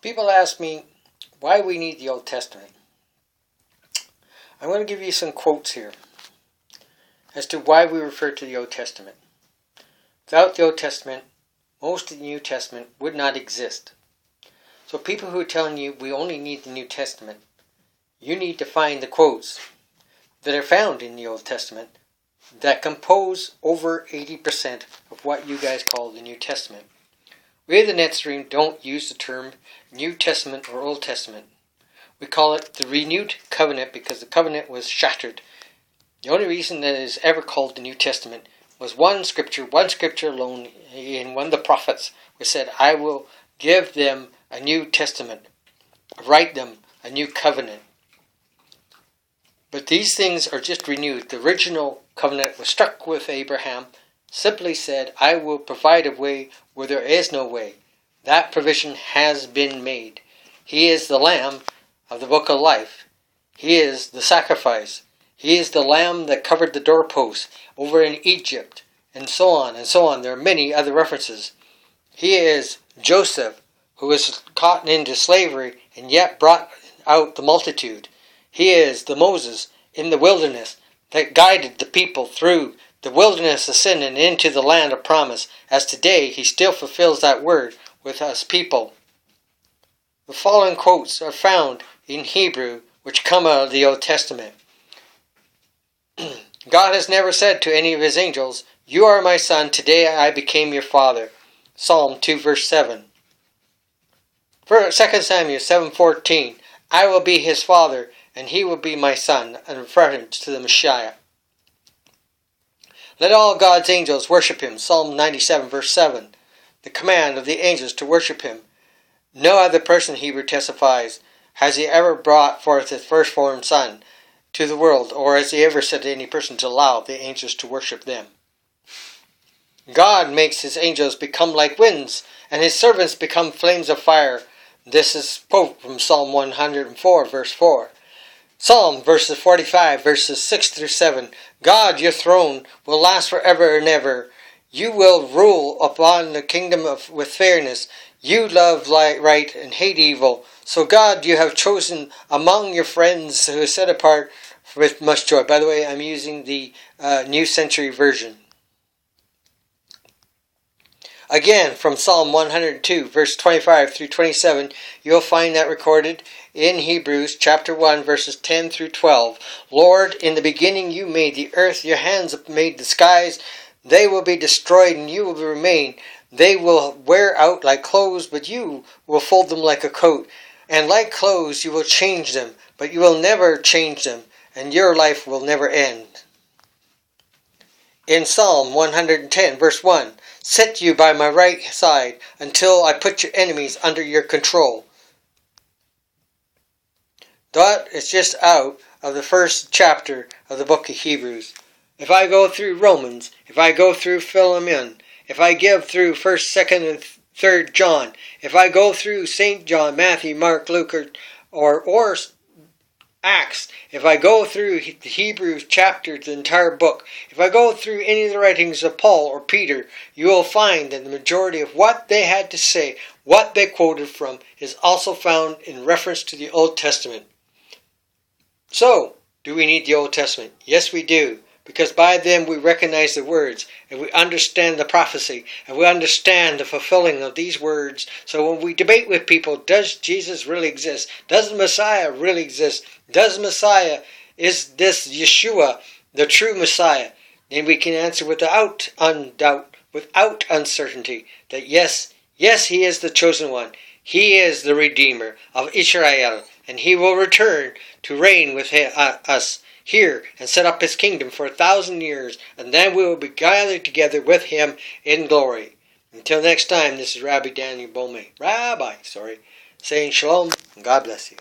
People ask me why we need the Old Testament. I'm going to give you some quotes here as to why we refer to the Old Testament. Without the Old Testament, most of the New Testament would not exist. So people who are telling you we only need the New Testament, you need to find the quotes that are found in the Old Testament that compose over 80% of what you guys call the New Testament. We at the NetStream don't use the term New Testament or Old Testament. We call it the renewed covenant because the covenant was shattered. The only reason that it is ever called the New Testament was one scripture alone in one of the prophets, which said, I will give them a New Testament, write them a new covenant. But these things are just renewed. The original covenant was struck with Abraham, simply said, I will provide a way where there is no way. That provision has been made. He is the Lamb of the Book of Life. He is the sacrifice. He is the Lamb that covered the doorposts over in Egypt, and so on and so on. There are many other references. He is Joseph, who was caught into slavery and yet brought out the multitude. He is the Moses in the wilderness that guided the people through the wilderness of sin and into the land of promise, as today he still fulfills that word with us people. The following quotes are found in Hebrew, which come out of the Old Testament. God has never said to any of his angels, you are my son, today I became your father. Psalm 2 verse 7. 2 Samuel 7:14, I will be his father, and he will be my son, in reference to the Messiah. Let all God's angels worship him. Psalm 97 verse 7. The command of the angels to worship him. No other person, Hebrew testifies, has he ever brought forth his firstborn son to the world, or has he ever said to any person to allow the angels to worship them. God makes his angels become like winds, and his servants become flames of fire. This is quote from Psalm 104 verse 4. Psalm verses 45 verses 6 through 7. God, your throne will last forever and ever. You will rule upon the kingdom with fairness. You love right and hate evil. So God, you have chosen among your friends who are set apart with much joy. By the way, I'm using the New Century Version. Again, from Psalm 102, verse 25 through 27, you'll find that recorded in Hebrews chapter 1, verses 10 through 12. Lord, in the beginning you made the earth, your hands have made the skies. They will be destroyed and you will remain. They will wear out like clothes, but you will fold them like a coat. And like clothes you will change them, but you will never change them, and your life will never end. In Psalm 110, verse 1, sit you by my right side until I put your enemies under your control. That is just out of the first chapter of the book of Hebrews. If I go through Romans, if I go through Philemon, if I give through 1st, 2nd, and 3rd John, if I go through St. John, Matthew, Mark, Luke, or Acts, if I go through the Hebrews chapter, the entire book, if I go through any of the writings of Paul or Peter, you will find that the majority of what they had to say, what they quoted from, is also found in reference to the Old Testament. So, do we need the Old Testament? Yes, we do. Because by them we recognize the words, and we understand the prophecy, and we understand the fulfilling of these words. So when we debate with people, does Jesus really exist? Does the Messiah really exist? Is this Yeshua the true Messiah? Then we can answer without doubt, without uncertainty, that yes, he is the chosen one. He is the Redeemer of Israel, and he will return to reign with us here and set up his kingdom for 1,000 years, and then we will be gathered together with him in glory. Until next time, this is Rabbi Daniel Baumet. Saying shalom, and God bless you.